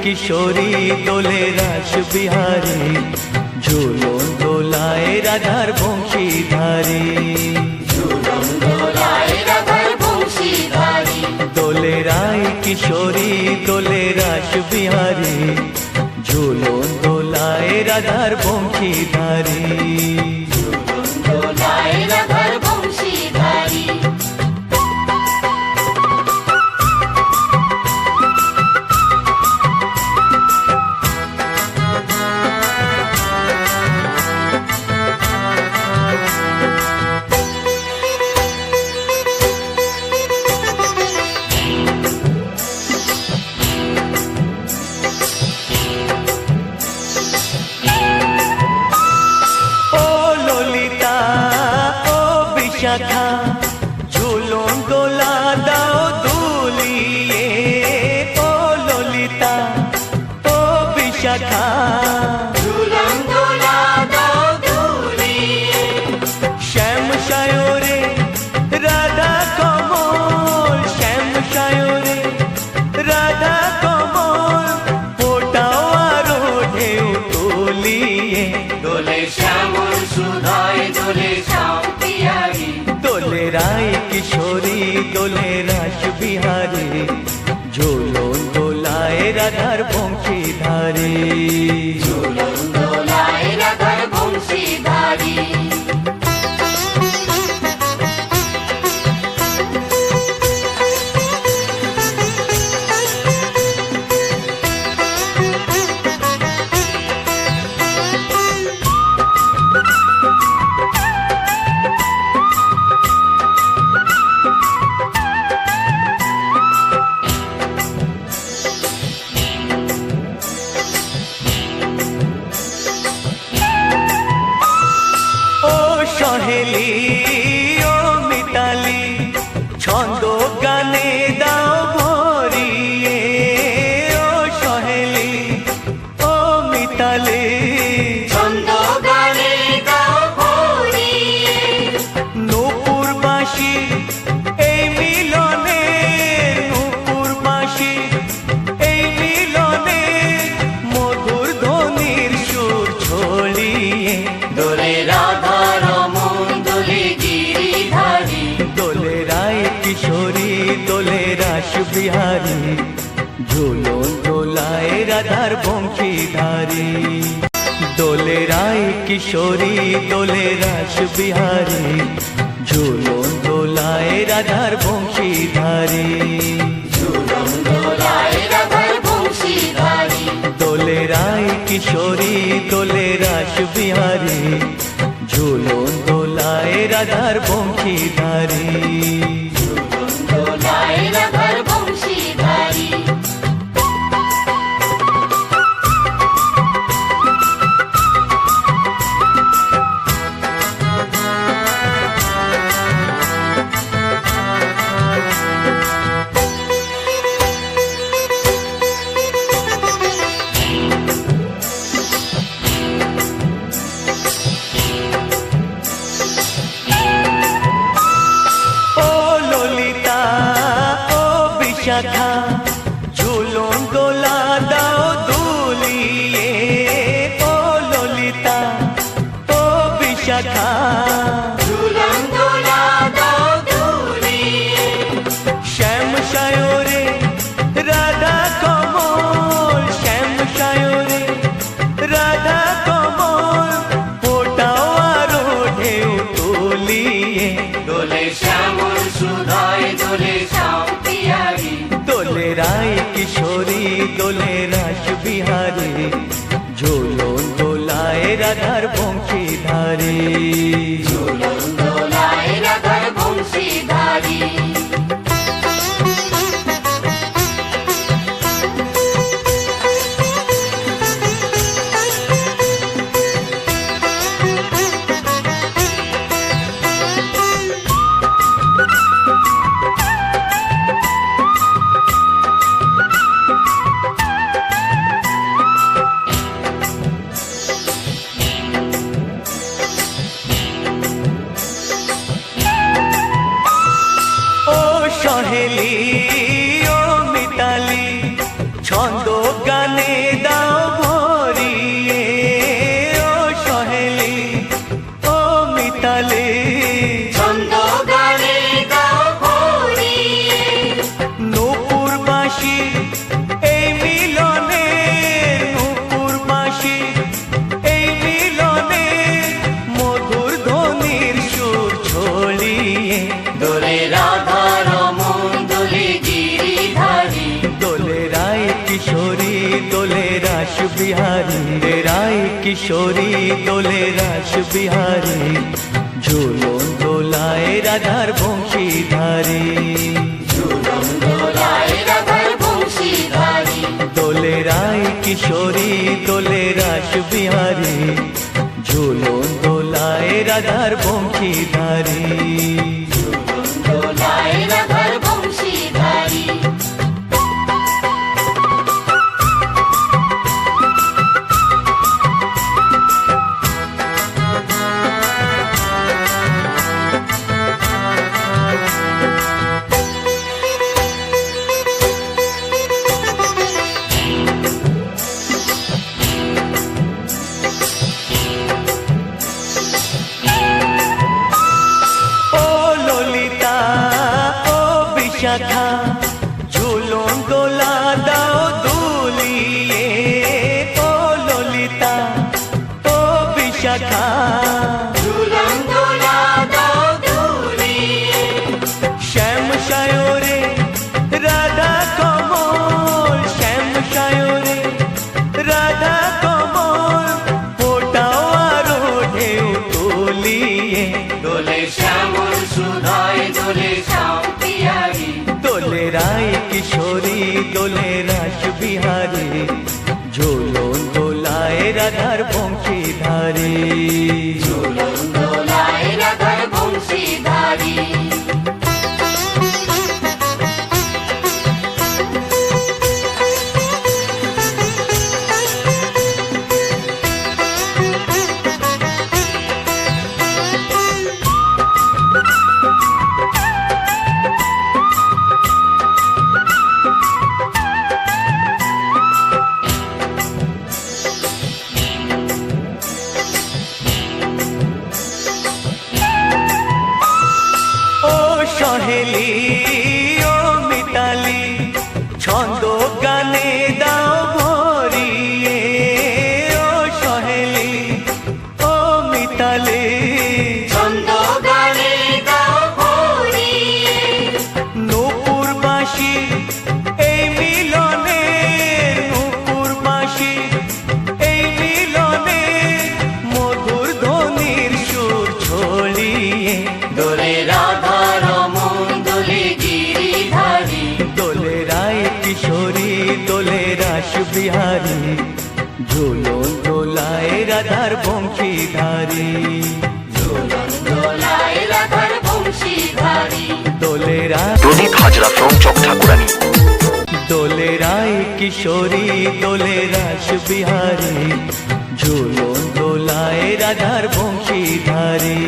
কিশোরী দোলে রাস বিহারী, ঝুলন দোলায় রাধার বংশীধারী। ঝুলন দোলায় রাধার বংশীধারী। দোলে রায় কিশোরী দোলে রাস বিহারী, ঝুলন দোলায় রাধার বংশীধারী। ঝুলন দোলায় রাধার বংশীধারী। শাখা ঝুলন দোলা দাও দুলিয়ে, ও ললিতা ও বিশাখা। ঝুলন দোলা দাও দুলিয়ে। শ্যাম সায়রে রাধা কমল, শ্যাম সায়রে রাধা কমল, ফোটাও আরো ঢেউ তুলিয়ে। দোলে শ্যামল সুধায় দোলে শ্যাম পিয়ারী। দোলে রায় কিশোরী দোলে রাস বিহারী, ঝুলন দোলায় রাধার বংশীধারী। ঝুলন দোলায় রাধার বংশীধারী। সহেলি ও মিতালি ছন্দ গানে দাও ভরিয়ে, ও সহেলি ও মিতালি ছন্দ গানে দাও ভরিয়ে। নূপুর বাঁশি এই মিলনে, নূপুর বাঁশি এই মিলনে, মধুর ধ্বনির সুর ছড়িয়ে। দোলে রাধা রমন দোলে গিরিধারী। দোলে রায় কিশোরী দোলে রাস বিহারী, ঝুলন দোলায় রাধার বংশীধারী। দোলে রায় কিশোরী দোলে রাস বিহারী, ঝুলন দোলায় রাধার বংশীধারী। ঝুলন দোলায় রাধার বংশীধারী। দোলে রায় কিশোরী দোলে রাস বিহারী, ঝুলন দোলায় রাধার বংশীধারী। ঝুলন দোলায় রাধার বংশীধারী। শাখা ঝুলন দোলা দাও দুলিয়ে, ও ললিতা ও বিশাখা। ঝুলন দোলা দাও দুলিয়ে। শ্যাম সায়রে রাধা কমল, শ্যাম সায়রে রাধা কমল, ফোটাও আরো ঢেউ তুলিয়ে। দোলে শ্যামল সুধায় দোলে শ্যাম পিয়ারী। দোলে রায় কিশোরী দোলে রাস বিহারী, ঝুলন দোলায় রাধার বংশীধারী। ঝুলন দোলায় মিতালে ছন্দ গানে গাও ভরিয়ে নূপুর বাঁশি এই মিলনে নূপুর বাঁশি এই মিলনে মধুর ধ্বনির সুর ছড়িয়ে দোলে রাধা রমন দোলে গিরিধারী দোলে রায় কিশোরী দোলে রাস বিহারী রায় কিশোরী দোলে রাস বিহারী ঝুলন দোলায় রাধার বংশীধারী ঝুলন দোলায় রাধার বংশীধারী দোলে রায় কিশোরী দোলে রাস বিহারী ঝুলন দোলায় রাধার বংশীধারী ঝুলন দোলায় রাধার বংশীধারী ও ললিতা ও বিশাখা ঝুলন দোলা দাও দুলিয়ে ও ললিতা ও বিশাখা ঝুলন দোলা দাও দুলিয়ে শ্যাম সায়রে রাধা কমল শ্যাম সায়রে রাধা কমল ফোটাও আরো ঢেউ তুলিয়ে দোলে শ্যামল সুধায় দোলে শ্যাম পিয়ারি দোলে রায় কিশোরী দোলে রাস বিহারী ঝুলন দোলায় রাধার বংশীধারী ঝুলন দোলায় রাধার বংশীধারী ও সহেলি ও মিতালি ছন্দ গানে দাও ভরিয়ে ও সহেলি ও মিতালি ছন্দ গানে গাও ভরিয়ে নূপুর বাঁশি এই মিলনে নূপুর বাঁশি এই মিলনে মধুর ধ্বনির সুর ছড়িয়ে দোলে রাধা রমন দোলে গিরিধারী দোলে রায় কিশোরী দোলে রাস বিহারী ঝুলন দোলায় রাধার বংশীধারী ঝুলন দোলায় রাধার বংশীধারী দোলে রায় প্রদীপ হাজরা ফ্রম চক ঠাকুরানী দোলে রায় কিশোরী দোলে রাস বিহারী ঝুলন দোলায় রাধার বংশীধারী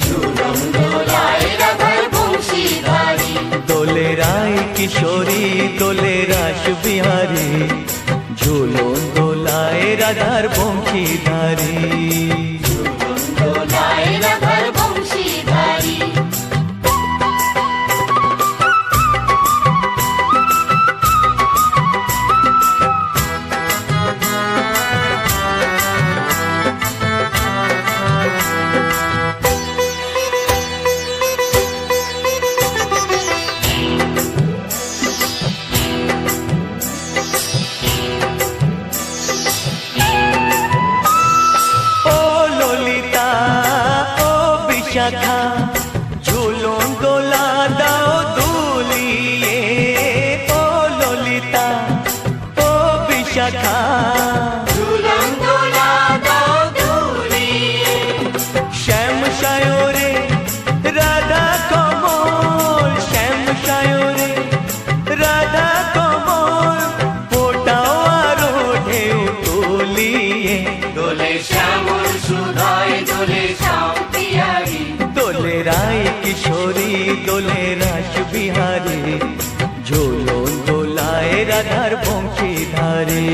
ঝুলন দোলায় রাধার বংশীধারী দোলে রায় কিশোরী দোলে রাস বিহারী ঝুলন দোলায় রাধার বংশীধারী ঝুলন দোলায় রাধার বংশীধারী ও ললিতা ও বিশাখা ঝুলন দোলা দাও দুলিয়ে ও ললিতা ও বিশাখা ঝুলন দোলা দাও দুলিয়ে শ্যাম সায়রে রাধা কমল শ্যাম সায়রে রাধা কমল ফোটাও আরো ঢেউ তুলিয়ে দোলে শ্যামল সুধায় দোলে শ্যাম পিয়ারি দোলে রায় কিশোরী দোলে রাস বিহারী ঝুলন দোলায় রাধার বংশীধারী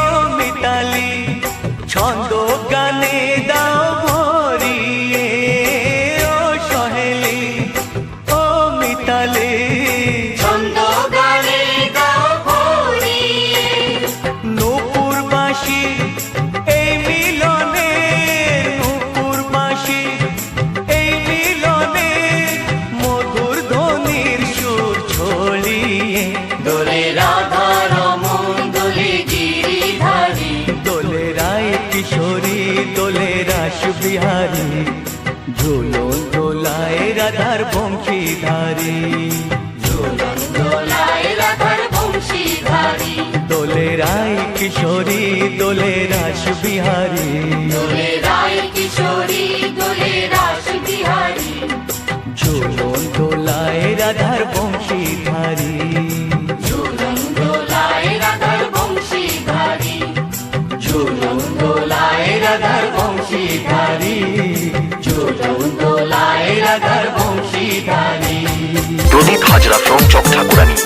ও মিতালি ছন্দ গানে দাও ভরিয়ে ও সহেলি ও মিতালি ছন্দ গানে গাও ভরিয়ে নূপুরবাসী এই মিলনে নূপুরবাসী এই মিলনে মধুর ধ্বনির সুর ছড়িয়ে দোলে রাধা রমন দোলে গিরিধারী দোলে রায় কিশোরী দোলে রাস বিহারী ঝুলন দোলায় রাধার বংশীধারী ঝুলন দোলায় রাধার বংশীধারী দোলে রায় কিশোরী দোলে রাস বিহারী দোলে রায় কিশোরী দোলে রাস বিহারী ঝুলন দোলায় রাধার বংশীধারী ঝুলন দোলায় রাধার বংশীধারী ঝুলন দোলায় রাধার বংশীধারী ঝুলন দোলায় রাধার বংশীধারী প্রদীপ হাজরা ফ্রম চক ঠাকুরানী।